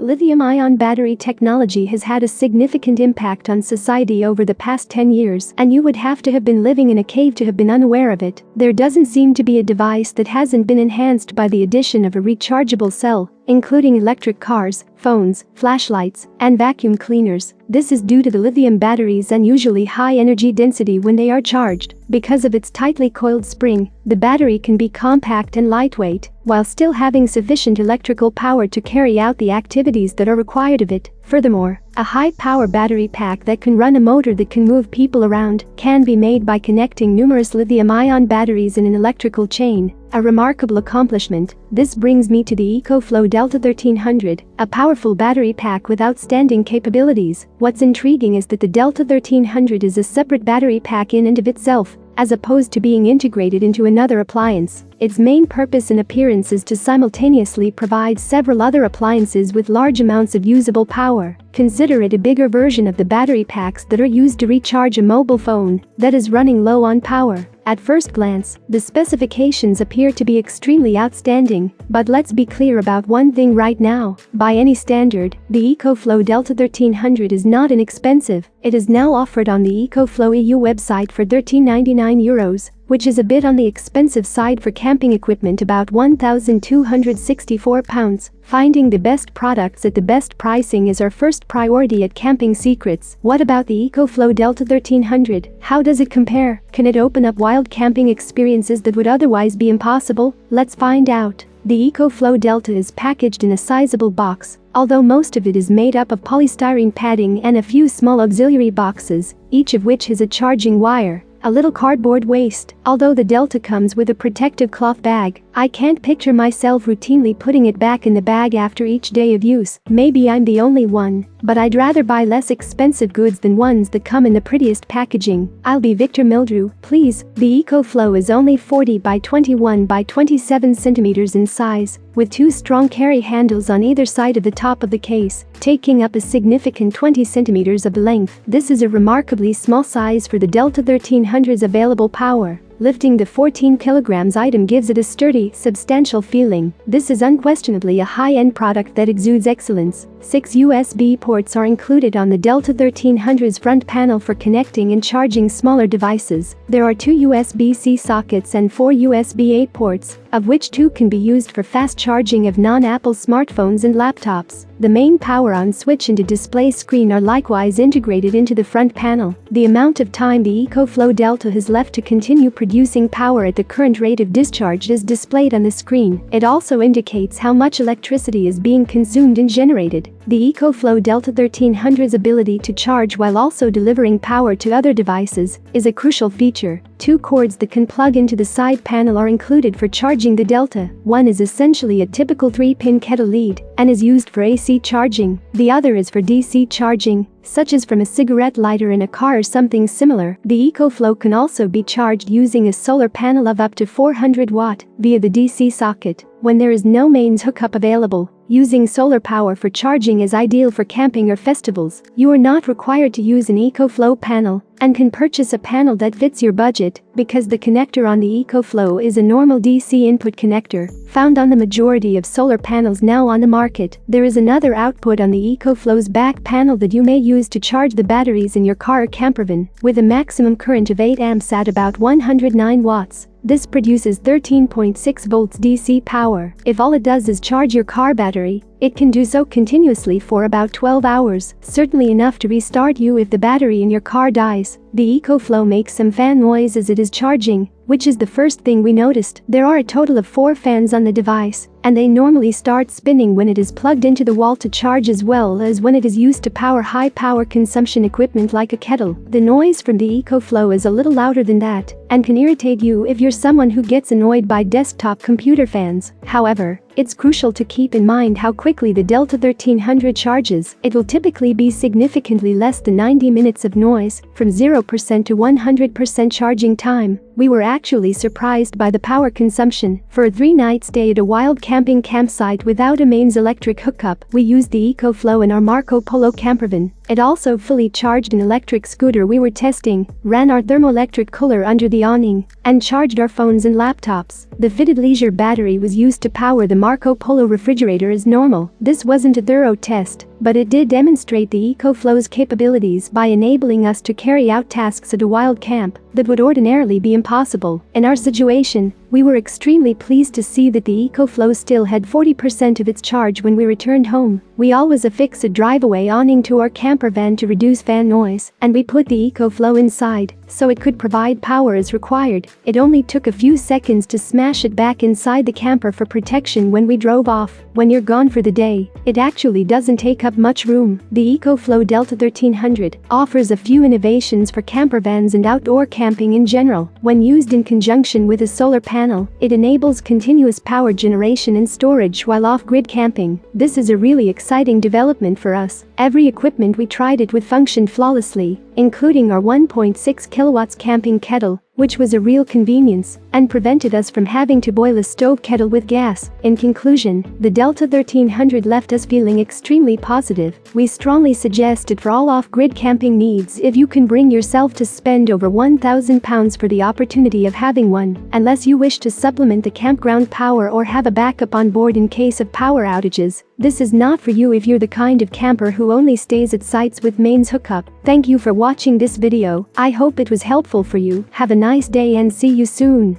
Lithium-ion battery technology has had a significant impact on society over the past 10 years, and you would have to have been living in a cave to have been unaware of it. There doesn't seem to be a device that hasn't been enhanced by the addition of a rechargeable cell, including electric cars, phones, flashlights, and vacuum cleaners. This is due to the lithium batteries' unusually high energy density when they are charged. Because of its tightly coiled spring, the battery can be compact and lightweight, while still having sufficient electrical power to carry out the activities that are required of it. Furthermore, a high-power battery pack that can run a motor that can move people around can be made by connecting numerous lithium-ion batteries in an electrical chain, a remarkable accomplishment. This brings me to the EcoFlow Delta 1300, a powerful battery pack with outstanding capabilities. What's intriguing is that the Delta 1300 is a separate battery pack in and of itself, as opposed to being integrated into another appliance. Its main purpose and appearance is to simultaneously provide several other appliances with large amounts of usable power. Consider it a bigger version of the battery packs that are used to recharge a mobile phone that is running low on power. At first glance, the specifications appear to be extremely outstanding, but let's be clear about one thing right now. By any standard, the EcoFlow Delta 1300 is not inexpensive. It is now offered on the EcoFlow EU website for €13.99, which is a bit on the expensive side for camping equipment, about £1,264. Finding the best products at the best pricing is our first priority at Camping Secrets. What about the EcoFlow Delta 1300? How does it compare? Can it open up wild camping experiences that would otherwise be impossible? Let's find out. The EcoFlow Delta is packaged in a sizable box, although most of it is made up of polystyrene padding and a few small auxiliary boxes, each of which has a charging wire, a little cardboard waste. Although the Delta comes with a protective cloth bag, I can't picture myself routinely putting it back in the bag after each day of use. Maybe I'm the only one, but I'd rather buy less expensive goods than ones that come in the prettiest packaging. I'll be Victor Mildrew, please. The EcoFlow is only 40 by 21 by 27 centimeters in size, with two strong carry handles on either side of the top of the case, taking up a significant 20 centimeters of the length. This is a remarkably small size for the Delta 1300's available power. Lifting the 14 kilograms item gives it a sturdy, substantial feeling. This is unquestionably a high-end product that exudes excellence. 6 USB ports are included on the Delta 1300's front panel for connecting and charging smaller devices. There are 2 USB-C sockets and 4 USB-A ports, of which 2 can be used for fast charging of non-Apple smartphones and laptops. The main power-on switch and a display screen are likewise integrated into the front panel. The amount of time the EcoFlow Delta has left to continue producing power at the current rate of discharge is displayed on the screen. It also indicates how much electricity is being consumed and generated. The EcoFlow Delta 1300's ability to charge while also delivering power to other devices is a crucial feature. 2 cords that can plug into the side panel are included for charging the Delta. One is essentially a typical 3-pin kettle lead and is used for AC charging. The other is for DC charging, such as from a cigarette lighter in a car or something similar. The EcoFlow can also be charged using a solar panel of up to 400 watt via the DC socket. When there is no mains hookup available, using solar power for charging is ideal for camping or festivals. You are not required to use an EcoFlow panel and can purchase a panel that fits your budget because the connector on the EcoFlow is a normal DC input connector found on the majority of solar panels now on the market. There is another output on the EcoFlow's back panel that you may use to charge the batteries in your car or campervan, with a maximum current of 8 amps at about 109 watts. This produces 13.6 volts DC power. If all it does is charge your car battery, it can do so continuously for about 12 hours, certainly enough to restart you if the battery in your car dies. The EcoFlow makes some fan noise as it is charging, which is the first thing we noticed. There are a total of 4 fans on the device, and they normally start spinning when it is plugged into the wall to charge as well as when it is used to power high power consumption equipment like a kettle. The noise from the EcoFlow is a little louder than that and can irritate you if you're someone who gets annoyed by desktop computer fans. However, it's crucial to keep in mind how quickly the Delta 1300 charges. It will typically be significantly less than 90 minutes of noise, from 0% to 100% charging time. We were actually surprised by the power consumption. For a 3-night stay at a wild camping campsite without a mains electric hookup, we used the EcoFlow in our Marco Polo campervan. It also fully charged an electric scooter we were testing, ran our thermoelectric cooler under the awning, and charged our phones and laptops. The fitted leisure battery was used to power the Marco Polo refrigerator as normal. This wasn't a thorough test, but it did demonstrate the EcoFlow's capabilities by enabling us to carry out tasks at a wild camp that would ordinarily be impossible. In our situation, we were extremely pleased to see that the EcoFlow still had 40% of its charge when we returned home. We always affix a drive-away awning to our camper van to reduce fan noise, and we put the EcoFlow inside so it could provide power as required. It only took a few seconds to smash it back inside the camper for protection when we drove off. When you're gone for the day, it actually doesn't take up much room. The EcoFlow Delta 1300 offers a few innovations for camper vans and outdoor camping in general. When used in conjunction with a solar panel, it enables continuous power generation and storage while off-grid camping. This is a really exciting development for us. Every equipment we tried it with functioned flawlessly, including our 1.6 kilowatts camping kettle, which was a real convenience and prevented us from having to boil a stove kettle with gas. In conclusion, the Delta 1300 left us feeling extremely positive. We strongly suggest it for all off-grid camping needs if you can bring yourself to spend over £1,000 for the opportunity of having one, unless you wish to supplement the campground power or have a backup on board in case of power outages. This is not for you if you're the kind of camper who only stays at sites with mains hookup. Thank you for watching this video. I hope it was helpful for you. Have a nice day and see you soon.